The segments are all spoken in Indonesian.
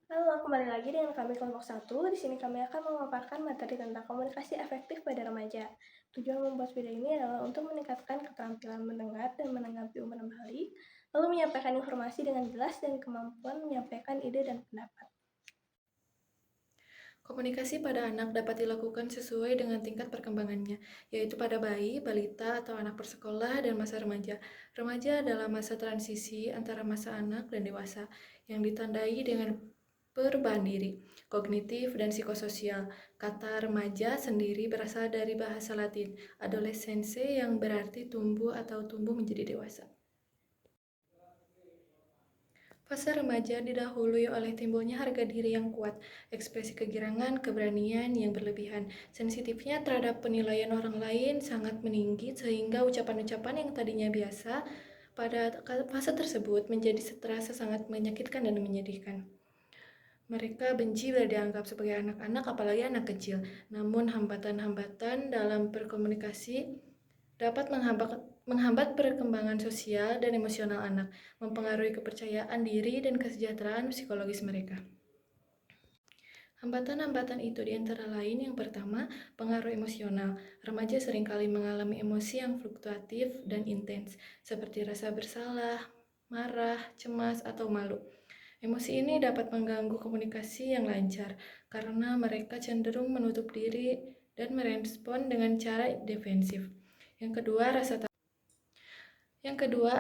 Halo, kembali lagi dengan kami kelompok 1. Di sini kami akan memaparkan materi tentang komunikasi efektif pada remaja. Tujuan membuat video ini adalah untuk meningkatkan keterampilan mendengar dan menanggapi umpan balik, lalu menyampaikan informasi dengan jelas dan kemampuan menyampaikan ide dan pendapat. Komunikasi pada anak dapat dilakukan sesuai dengan tingkat perkembangannya, yaitu pada bayi, balita, atau anak bersekolah, dan masa remaja. Remaja adalah masa transisi antara masa anak dan dewasa, yang ditandai dengan perubahan diri, kognitif, dan psikososial. Kata remaja sendiri berasal dari bahasa Latin, adolescense, yang berarti tumbuh atau tumbuh menjadi dewasa. Fase remaja didahului oleh timbulnya harga diri yang kuat, ekspresi kegirangan, keberanian yang berlebihan. Sensitifnya terhadap penilaian orang lain sangat meninggi sehingga ucapan-ucapan yang tadinya biasa pada fase tersebut menjadi terasa sangat menyakitkan dan menyedihkan. Mereka benci bila dianggap sebagai anak-anak, apalagi anak kecil. Namun hambatan-hambatan dalam berkomunikasi dapat menghambat perkembangan sosial dan emosional anak, mempengaruhi kepercayaan diri dan kesejahteraan psikologis mereka. Hambatan-hambatan itu diantara lain yang pertama, pengaruh emosional. Remaja seringkali mengalami emosi yang fluktuatif dan intens, seperti rasa bersalah, marah, cemas, atau malu. Emosi ini dapat mengganggu komunikasi yang lancar, karena mereka cenderung menutup diri dan merespon dengan cara defensif. Yang kedua,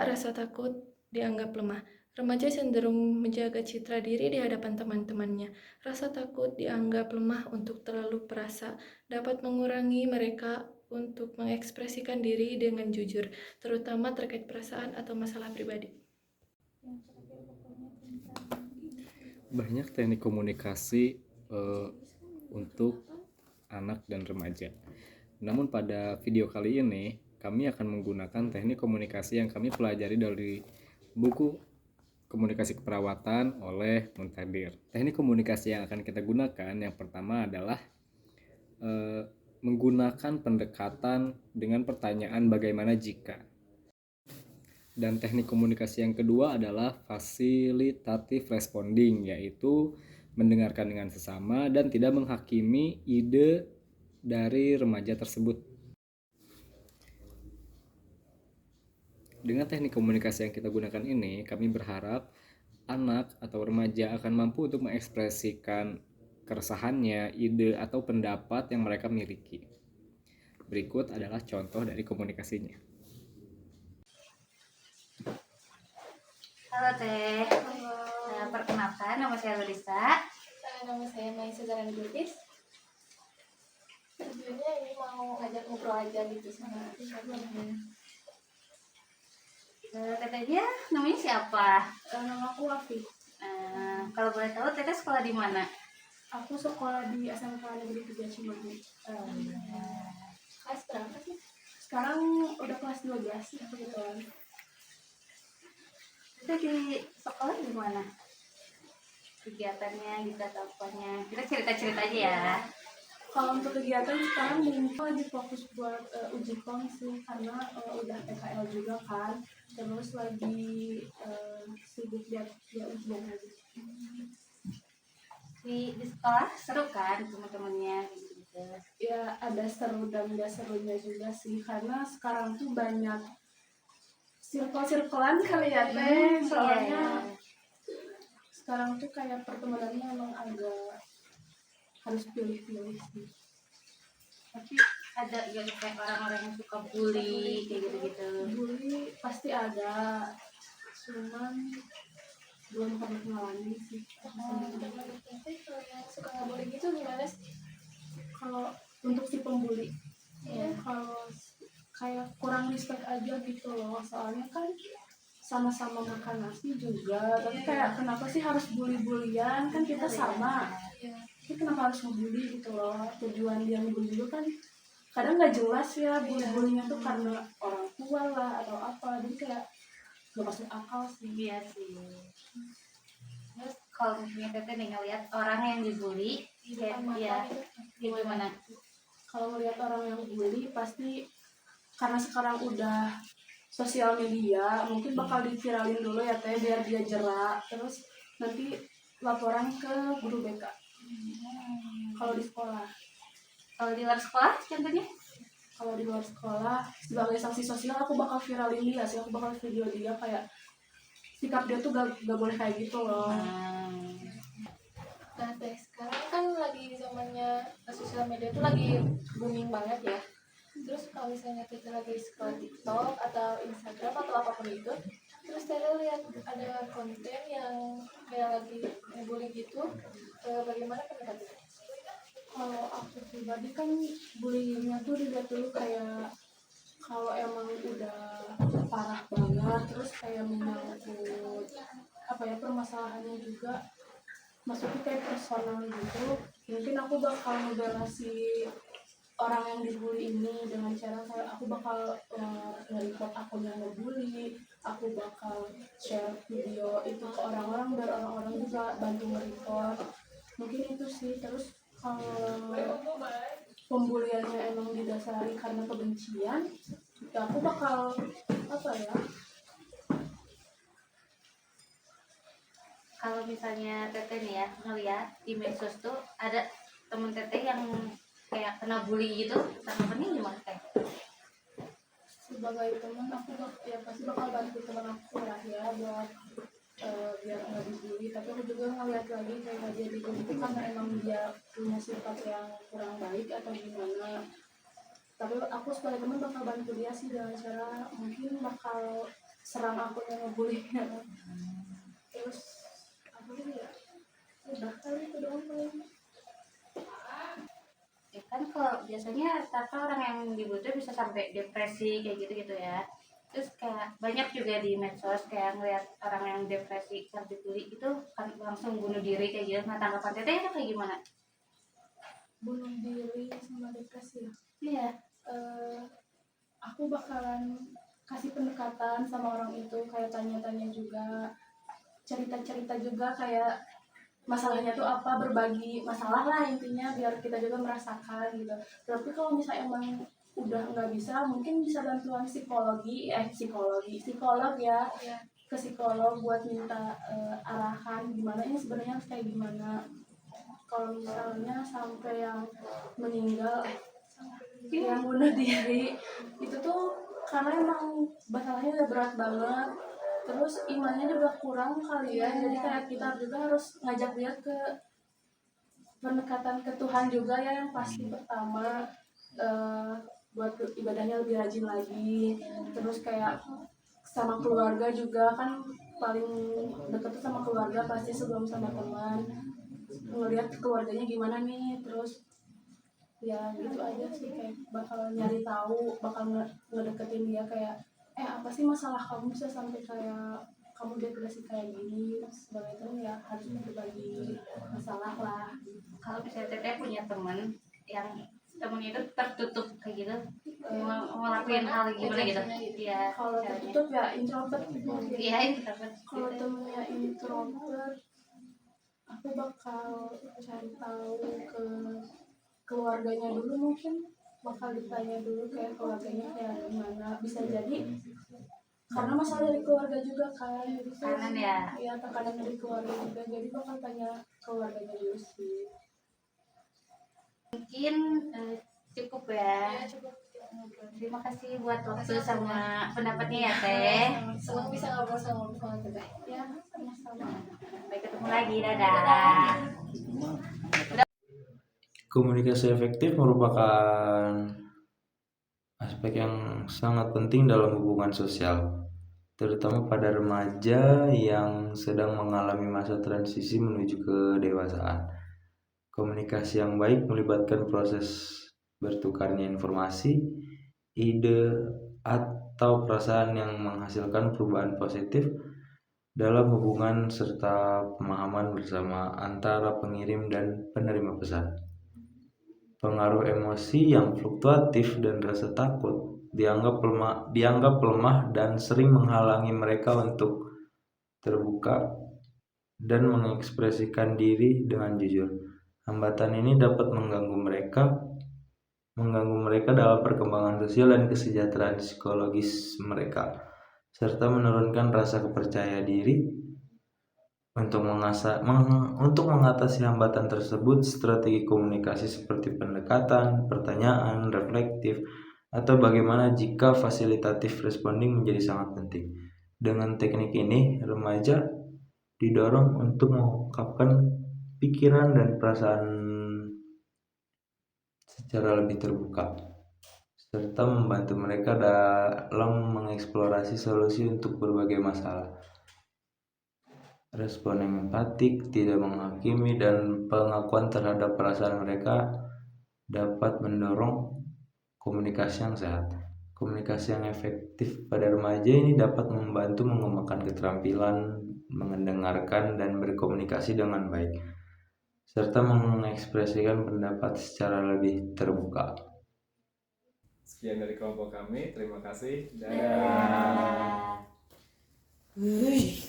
rasa takut dianggap lemah. Remaja cenderung menjaga citra diri di hadapan teman-temannya. Rasa takut dianggap lemah untuk terlalu perasa dapat mengurangi mereka untuk mengekspresikan diri dengan jujur, terutama terkait perasaan atau masalah pribadi. Banyak teknik komunikasi untuk anak dan remaja. Namun pada video kali ini kami akan menggunakan teknik komunikasi yang kami pelajari dari buku Komunikasi Keperawatan oleh Muntadir. Teknik komunikasi yang akan kita gunakan yang pertama adalah menggunakan pendekatan dengan pertanyaan bagaimana jika. Dan teknik komunikasi yang kedua adalah fasilitatif responding, yaitu mendengarkan dengan sesama dan tidak menghakimi ide dari remaja tersebut. Dengan teknik komunikasi yang kita gunakan ini, kami berharap anak atau remaja akan mampu untuk mengekspresikan keresahannya, ide, atau pendapat yang mereka miliki. Berikut adalah contoh dari komunikasinya. Halo Teh. Halo. Perkenalkan, nama saya Lulisa. Nama saya Maisa Zaran Lubis. Tujuannya ini mau ngajak ngobrol aja gitu sama Tetehnya namanya siapa? nama aku Wafi. Kalau boleh tahu Teteh sekolah di mana? Aku sekolah di SMK Negeri 3 Cimahi. Kelas berapa sih? Sekarang udah kelas 12 ya kebetulan. Teteh di sekolah di mana? Kegiatannya gitu atau apanya? Kita cerita-cerita aja ya. Kalau untuk kegiatan sekarang mungkin lagi fokus buat uji kom sih karena udah PKL juga kan, terus lagi sibuk buat ya ujian aja. Di sekolah seru kan teman-temannya gitu. Ya ada seru dan gak serunya juga sih karena sekarang tuh banyak sirkel-sirkelan kali ya teh, soalnya sekarang tuh kayak pertemanannya emang agak harus pilih-pilih sih. Tapi ada juga kayak orang-orang yang suka bully kayak gitu-gitu. Bully pasti ada, cuman belum pernah ngalamin sih. Tapi kalau yang suka ngebully gitu gimana sih? Kalau untuk si pembuli, ya kalau kayak kurang respect aja gitu loh. Soalnya kan sama-sama makan nasi juga, tapi kayak kenapa sih harus bully-bulian? Kan kita sama. Tapi kenapa harus ngebully gitu loh? Tujuan dia ngebully itu kan kadang nggak jelas ya, bully-bullynya tuh karena orang tua lah atau apa. Jadi kayak gak masuk akal sih. Iya sih. Terus kalau misalnya Teteh nih ngeliat orang yang dibully, ya gimana? Kalau ngeliat orang yang bully pasti karena sekarang udah sosial media mungkin bakal diviralin dulu ya teh biar dia jerak, terus nanti laporan ke guru BK kalau di sekolah. Kalau di luar sekolah contohnya? Kalau di luar sekolah sebagai sanksi sosial aku bakal viralin dia sih, aku bakal video dia kayak sikap dia tuh gak boleh kayak gitu loh. Nah, Teh, sekarang kan lagi zamannya sosial media tuh lagi booming banget ya. Terus kalau misalnya kita lagi scroll TikTok atau Instagram atau apapun itu, terus Teh lihat ada konten yang kayak lagi ngebully gitu, bagaimana pendapatnya? Kalau aku pribadi kan bullyingnya tuh dilihat dulu kayak kalau emang udah parah banget, terus kayak menyangkut apa ya permasalahannya juga masuknya kayak personal gitu, mungkin aku bakal ngebela si orang yang dibully ini dengan cara kayak aku bakal nge-report akun yang ngebully, aku bakal share video itu ke orang-orang biar orang-orang juga bantu nge-report, mungkin itu sih. Terus kalau pembuliannya emang didasari karena kebencian, ya aku bakal apa ya, Kalau misalnya Teteh nih ya ngeliat di medsos tuh ada temen Teteh yang kayak kena bully gitu, tanggapannya gimana Teh? sebagai teman aku ya pasti bakal bantu teman aku lah ya buat biar nggak dibully, tapi aku juga ngeliat lagi kayak dia dibully itu karena emang dia punya sifat yang kurang baik atau gimana, tapi aku sebagai teman bakal bantu dia sih dengan cara mungkin bakal serang aku yang ngebully. Terus apa sih ya, udah kali itu doang paling. Ya kan kalau biasanya rata orang yang dibully tuh bisa sampai depresi kayak gitu-gitu ya. Terus kayak banyak juga di medsos kayak ngeliat orang yang depresi karena dibully itu kan langsung bunuh diri kayak gitu. Nah tanggapan Teteh itu kayak gimana? Bunuh diri sama depresi ya, Iya. aku bakalan kasih pendekatan sama orang itu, kayak tanya-tanya juga, cerita-cerita juga kayak masalahnya tuh apa, berbagi masalah lah intinya biar kita juga merasakan gitu. Tapi kalau misalnya emang udah nggak bisa, mungkin bisa bantuan psikolog ya, ke psikolog buat minta arahan gimana ini sebenarnya harus kayak gimana. Kalau misalnya sampai yang meninggal, yang bunuh diri itu tuh karena emang masalahnya udah berat banget, terus imannya juga kurang kali ya, jadi kayak kita juga harus ngajak dia ke pendekatan ke Tuhan juga ya, yang pasti pertama buat ibadahnya lebih rajin lagi, terus kayak sama keluarga juga kan paling deket tuh sama keluarga pasti sebelum sama teman, ngelihat keluarganya gimana nih, terus ya gitu aja sih, kayak bakal nyari tahu, bakal ngedeketin dia kayak apa sih masalah kamu bisa sampai kayak kamu depresi kayak gini, sebagai teman ya harus berbagi masalah lah. Kalau misalnya Teteh punya temen yang temennya itu tertutup kayak gitu, ngelakuin hal gimana gitu? Iya. Kalau caranya. tertutup ya introvert mungkin. Iya itu dapat. Kalau temennya introvert, aku bakal cari tahu ke keluarganya dulu, mungkin bakal ditanya dulu kayak keluarganya kayak gimana, bisa jadi karena masalah dari keluarga juga kan, jadi Kanan ya. ya tekanan dari keluarga juga, jadi bakal tanya keluarganya dulu sih. Mungkin cukup ya. Terima kasih buat waktu sama pendapatnya ya Teh. Senang bisa ngobrol sama Teh. Ya sama-sama. Sampai ketemu lagi, dadah. Komunikasi efektif merupakan aspek yang sangat penting dalam hubungan sosial, terutama pada remaja yang sedang mengalami masa transisi menuju kedewasaan. Komunikasi yang baik melibatkan proses bertukarnya informasi, ide, atau perasaan yang menghasilkan perubahan positif dalam hubungan serta pemahaman bersama antara pengirim dan penerima pesan. Pengaruh emosi yang fluktuatif dan rasa takut dianggap lemah dan sering menghalangi mereka untuk terbuka dan mengekspresikan diri dengan jujur. Hambatan ini dapat mengganggu mereka dalam perkembangan sosial dan kesejahteraan psikologis mereka, serta menurunkan rasa kepercayaan diri Untuk mengatasi hambatan tersebut, strategi komunikasi seperti pendekatan, pertanyaan, reflektif, atau bagaimana jika fasilitatif responding menjadi sangat penting. Dengan teknik ini, remaja didorong untuk mengungkapkan pikiran dan perasaan secara lebih terbuka, serta membantu mereka dalam mengeksplorasi solusi untuk berbagai masalah. Respon yang empatik, tidak menghakimi, dan pengakuan terhadap perasaan mereka dapat mendorong komunikasi yang sehat. Komunikasi yang efektif pada remaja ini dapat membantu mengembangkan keterampilan mendengarkan dan berkomunikasi dengan baik, serta mengekspresikan pendapat secara lebih terbuka. Sekian dari kelompok kami, terima kasih. Dadah. Dadah.